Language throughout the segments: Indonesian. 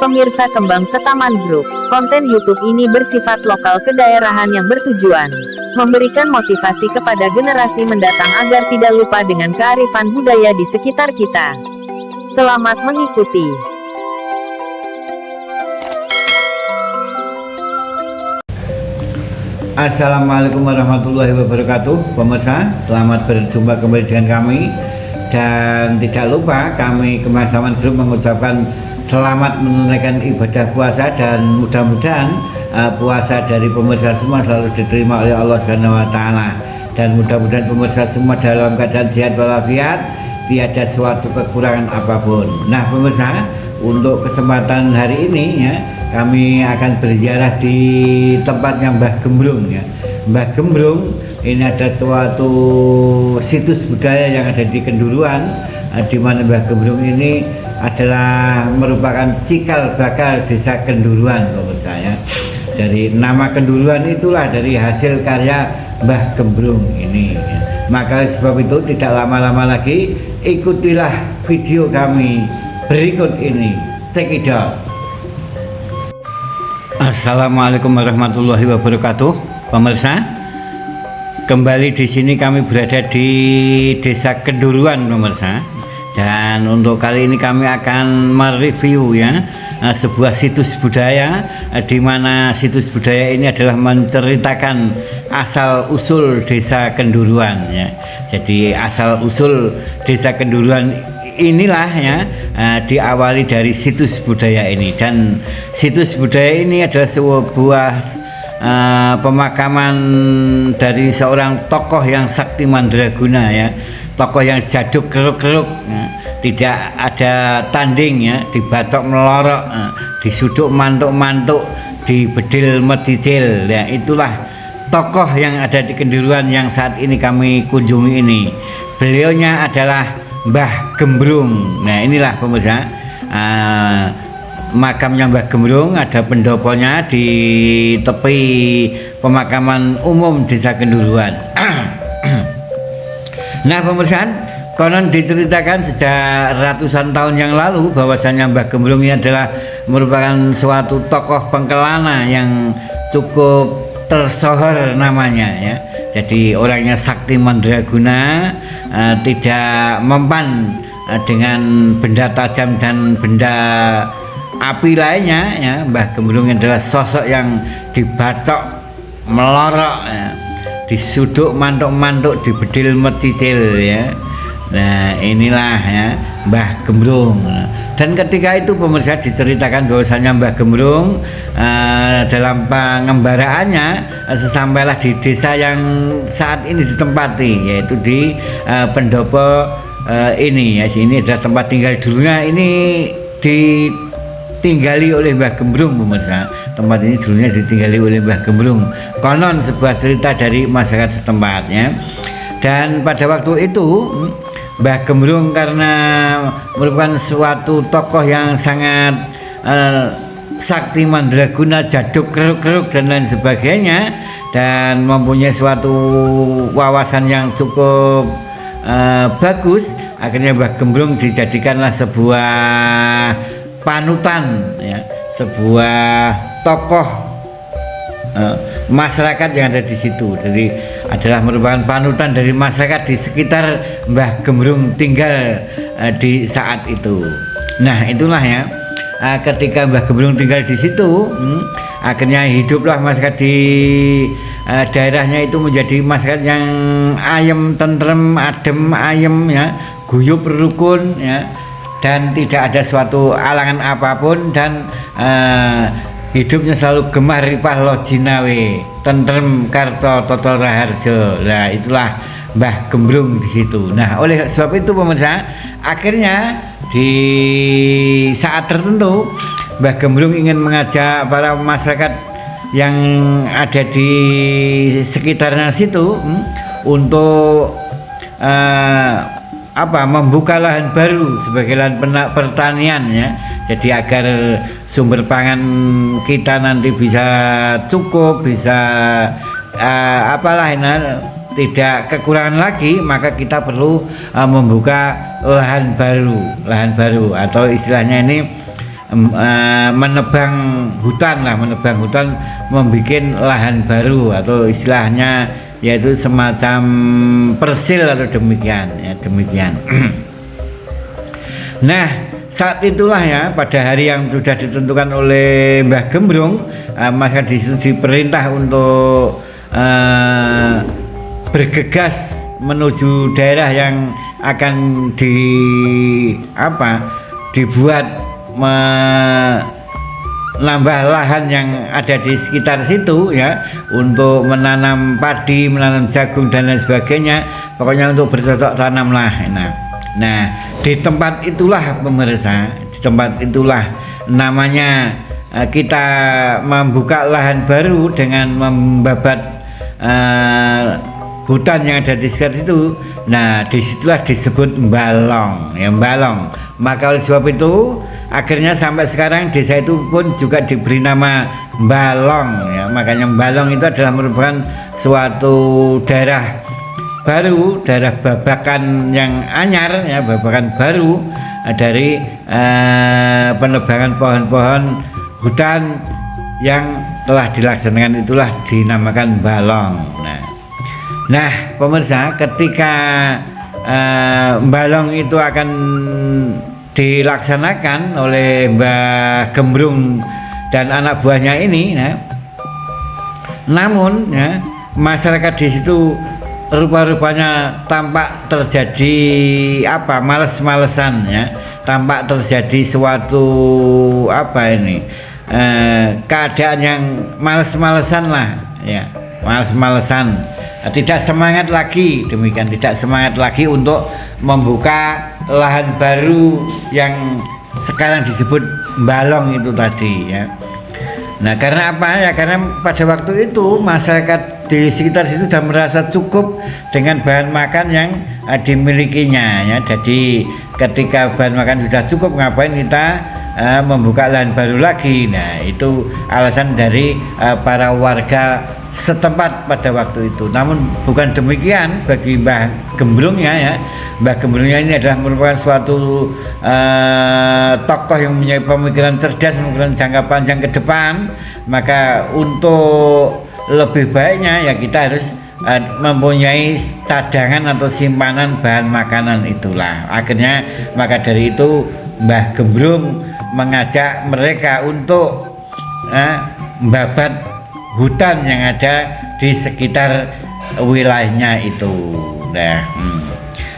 Pemirsa Kembang Setaman Group, konten YouTube ini bersifat lokal kedaerahan yang bertujuan memberikan motivasi kepada generasi mendatang agar tidak lupa dengan kearifan budaya di sekitar kita. Selamat mengikuti. Assalamualaikum warahmatullahi wabarakatuh. Pemirsa, selamat berjumpa kembali dengan kami. Dan tidak lupa kami Kembang Setaman Group mengucapkan selamat menunaikan ibadah puasa, dan mudah-mudahan puasa dari pemirsa semua selalu diterima oleh Allah Subhanahu wa Ta'ala, dan mudah-mudahan pemirsa semua dalam keadaan sehat walafiat, tiada suatu kekurangan apapun. Nah pemirsa, untuk kesempatan hari ini ya, kami akan berziarah di tempatnya Mbah Gembrung ya. Mbah Gembrung ini ada suatu situs budaya yang ada di Kenduruan, di mana Mbah Gembrung ini adalah merupakan cikal bakal desa Kenduruan pemirsa ya. Dari nama Kenduruan itulah dari hasil karya Mbah Gembrung ini ya. Maka sebab itu tidak lama-lama lagi, ikutilah video kami berikut ini. Check it out. Assalamualaikum warahmatullahi wabarakatuh. Pemirsa, kembali di sini kami berada di Desa Kenduruan pemirsa. Dan untuk kali ini kami akan mereview ya sebuah situs budaya, di mana situs budaya ini adalah menceritakan asal usul Desa Kenduruan ya. Jadi asal usul Desa Kenduruan inilah ya diawali dari situs budaya ini, dan situs budaya ini adalah sebuah pemakaman dari seorang tokoh yang sakti mandraguna ya, tokoh yang jaduk keruk-keruk ya. Tidak ada tanding ya, dibacok melorok, disuduk mantuk-mantuk, dibedil mecicil ya. Itulah tokoh yang ada di Kenduruan yang saat ini kami kunjungi ini. Beliaunya adalah Mbah Gembrung. Nah inilah pemirsa, makamnya Mbah Gembrung, ada pendoponya di tepi pemakaman umum Desa Kenduruan. Nah pemirsa, konon diceritakan sejak ratusan tahun yang lalu bahwasanya Mbah Gembrung ini adalah merupakan suatu tokoh pengkelana yang cukup tersohor namanya ya. Jadi orangnya sakti mandraguna, tidak mempan dengan benda tajam dan benda api lainnya ya. Mbah Gembrung adalah sosok yang dibacok melorok ya, disuduk mantuk-mantuk, dibedil mecicil ya. Nah inilah ya Mbah Gembrung. Dan ketika itu pemirsa diceritakan bahwasanya Mbah Gembrung dalam pengembaraannya sesampailah di desa yang saat ini ditempati, yaitu di pendopo ini ya. Ini adalah tempat tinggal dulunya, ini ditinggali oleh Mbah Gembrung pemirsa. Tempat ini dulunya ditinggali oleh Mbah Gembrung. Konon sebuah cerita dari masyarakat setempat ya. Dan pada waktu itu Mbah Gembrung karena merupakan suatu tokoh yang sangat sakti mandraguna, jaduk keruk-keruk dan lain sebagainya, dan mempunyai suatu wawasan yang cukup bagus, akhirnya Mbah Gembrung dijadikanlah sebuah panutan ya, sebuah tokoh masyarakat yang ada di situ. Jadi adalah merupakan panutan dari masyarakat di sekitar Mbah Gembrung tinggal di saat itu. Nah itulah ya, ketika Mbah Gembrung tinggal di situ, akhirnya hiduplah masyarakat di daerahnya itu menjadi masyarakat yang ayem, tentrem, adem, ayem ya, guyup rukun ya, dan tidak ada suatu alangan apapun, dan hidupnya selalu gemah ripah lojinawe, tentrem karto totol raharjo. Nah itulah Mbah Gembrung di situ. Nah oleh sebab itu pemirsa, akhirnya di saat tertentu Mbah Gembrung ingin mengajak para masyarakat yang ada di sekitarnya situ untuk membuka lahan baru sebagai lahan pertanian ya. Jadi agar sumber pangan kita nanti bisa cukup, bisa tidak kekurangan lagi, maka kita perlu membuka lahan baru atau istilahnya ini menebang hutan, membuat lahan baru atau istilahnya yaitu semacam persil atau demikian ya, demikian. Nah, saat itulah ya, pada hari yang sudah ditentukan oleh Mbah Gembrung, maka diperintah untuk bergegas menuju daerah yang akan dibuat menambah lahan yang ada di sekitar situ ya, untuk menanam padi, menanam jagung dan lain sebagainya, pokoknya untuk bercocok tanam lah. Nah, di tempat itulah pemirsa, di tempat itulah namanya kita membuka lahan baru dengan membabat hutan yang ada di sekitar situ. Nah, disitulah disebut Mbalong ya, Mbalong. Maka oleh sebab itu akhirnya sampai sekarang desa itu pun juga diberi nama Mbalong ya. Makanya Mbalong itu adalah merupakan suatu daerah baru, daerah babakan yang anyar ya, babakan baru dari penebangan pohon-pohon hutan yang telah dilaksanakan, itulah dinamakan Mbalong. Nah, pemirsa, ketika Mbalong itu akan dilaksanakan oleh Mbah Gembrung dan anak buahnya ini, namun ya, masyarakat di situ rupa-rupanya tampak terjadi males-malesan ya, tampak terjadi suatu keadaan yang males-malesan lah ya, males-malesan, tidak semangat lagi, demikian, tidak semangat lagi untuk membuka lahan baru yang sekarang disebut Mbalong itu tadi ya. Nah, karena apa ya? Karena pada waktu itu masyarakat di sekitar situ sudah merasa cukup dengan bahan makan yang dimilikinya ya. Jadi ketika bahan makan sudah cukup, ngapain kita membuka lahan baru lagi? Nah, itu alasan dari para warga setempat pada waktu itu. Namun bukan demikian bagi Mbah Gembrungnya ya. Mbah Gembrungnya ini adalah merupakan suatu tokoh yang mempunyai pemikiran cerdas, pemikiran jangka panjang ke depan. Maka untuk lebih baiknya ya kita harus mempunyai cadangan atau simpanan bahan makanan itulah. Akhirnya maka dari itu Mbah Gembrung mengajak mereka untuk membabat hutan yang ada di sekitar wilayahnya itu.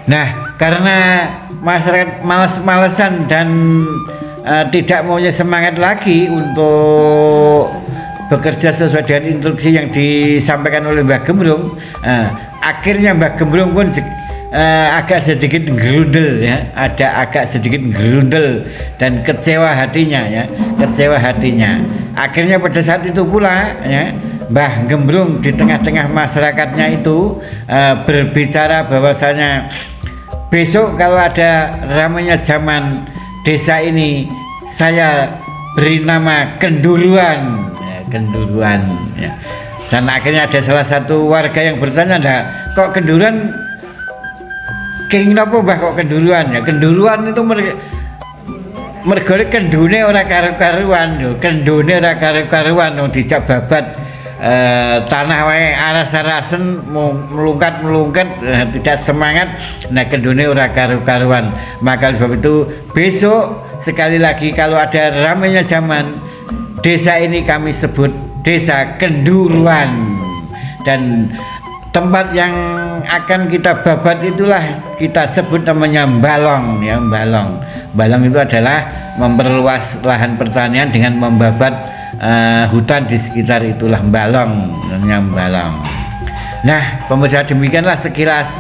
Nah, karena masyarakat malas-malesan dan tidak mempunyai semangat lagi untuk bekerja sesuai dengan instruksi yang disampaikan oleh Mbah Gembrung, akhirnya Mbah Gembrung pun agak sedikit gerundel ya, agak sedikit gerundel dan kecewa hatinya ya, kecewa hatinya. Akhirnya pada saat itu pula ya, Mbah Gembrung di tengah-tengah masyarakatnya itu berbicara bahwasanya besok kalau ada ramainya zaman desa ini, saya beri nama Kenduruan ya, Kenduruan ya. Dan akhirnya ada salah satu warga yang bertanya, kok Kenduruan kenging apa Mbah kok Kenduruan ya? Kenduruan itu mergone kendune ora karu-karuan lho, kendune ora karu-karuan dijak babat tanah wae aras-arasen melungkat tidak semangat. Nah, kendune ora karu-karuan. Maka sebab itu besok sekali lagi kalau ada ramainya zaman desa ini kami sebut Desa Kenduruan, dan tempat yang akan kita babat itulah kita sebut namanya Mbalong ya, Mbalong. Mbalong itu adalah memperluas lahan pertanian dengan membabat hutan di sekitar itulah Mbalong, namanya Mbalong. Nah, pemirsa, demikianlah sekilas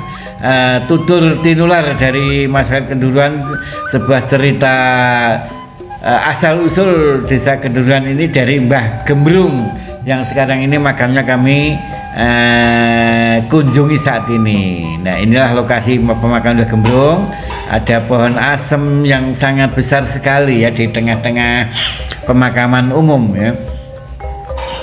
tutur tinular dari masyarakat Kenduruan, sebuah cerita asal usul Desa Kenduruan ini dari Mbah Gembrung yang sekarang ini makamnya kami kunjungi saat ini. Nah, inilah lokasi pemakaman Mbah Gembrung. Ada pohon asem yang sangat besar sekali ya di tengah-tengah pemakaman umum ya.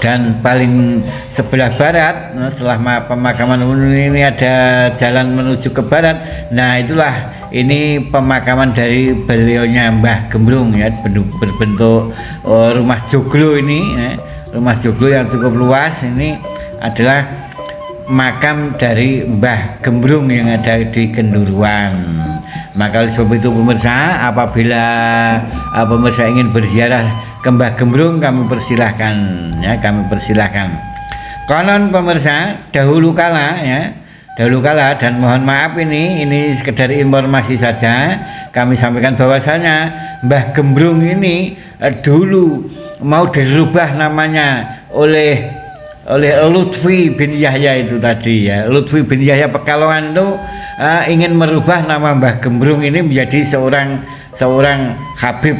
Dan paling sebelah barat, setelah pemakaman umum ini ada jalan menuju ke barat. Nah, itulah ini pemakaman dari beliaunya Mbah Gembrung ya, berbentuk rumah joglo ini ya. Rumah joglo yang cukup luas ini adalah makam dari Mbah Gembrung yang ada di Kenduruan. Maka oleh sebab itu pemirsa, apabila pemirsa ingin berziarah ke Mbah Gembrung, kami persilahkan ya, kami persilahkan. Konon pemirsa, dahulu kala dan mohon maaf ini sekedar informasi saja, kami sampaikan bahwasanya Mbah Gembrung ini dulu mau dirubah namanya oleh Lutfi bin Yahya itu tadi ya. Lutfi bin Yahya Pekalongan itu ingin merubah nama Mbah Gembrung ini menjadi seorang Habib.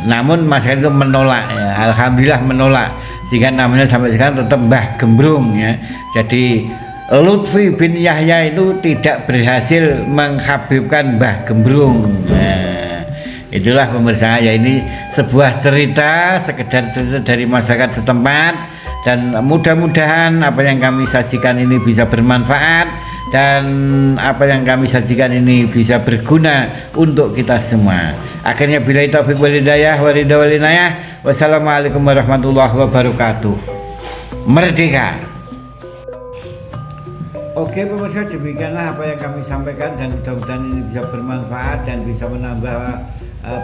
Namun masyarakat itu menolak ya. Alhamdulillah menolak, sehingga namanya sampai sekarang tetap Mbah Gembrung ya. Jadi Lutfi bin Yahya itu tidak berhasil menghabibkan Mbah Gembrung. Nah, itulah pemirsa ya, ini sebuah cerita, sekedar cerita dari masyarakat setempat, dan mudah-mudahan apa yang kami sajikan ini bisa bermanfaat dan apa yang kami sajikan ini bisa berguna untuk kita semua. Akhirnya billahi taufiq wal hidayah wa ridha wal inayah. Wassalamualaikum warahmatullahi wabarakatuh. Merdeka. Oke pemirsa, demikianlah apa yang kami sampaikan, dan mudah-mudahan ini bisa bermanfaat dan bisa menambah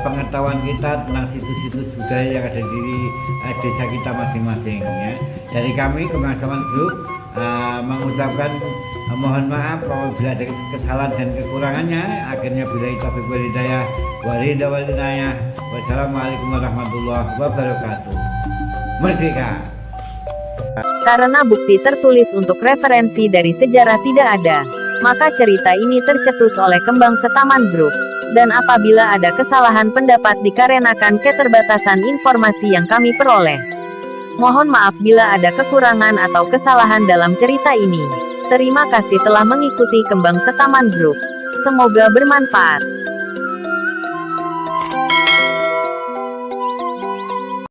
pengetahuan kita tentang situs-situs budaya yang ada di desa kita masing-masing ya. Dari kami Kebersamaan Group mengucapkan mohon maaf apabila ada kesalahan dan kekurangannya. Akhirnya billahi taufiq wal hidayah wa ridha wal inayah. Wassalamualaikum warahmatullahi wabarakatuh. Merdeka. Karena bukti tertulis untuk referensi dari sejarah tidak ada, maka cerita ini tercetus oleh Kembang Setaman Group. Dan apabila ada kesalahan pendapat dikarenakan keterbatasan informasi yang kami peroleh. Mohon maaf bila ada kekurangan atau kesalahan dalam cerita ini. Terima kasih telah mengikuti Kembang Setaman Group. Semoga bermanfaat.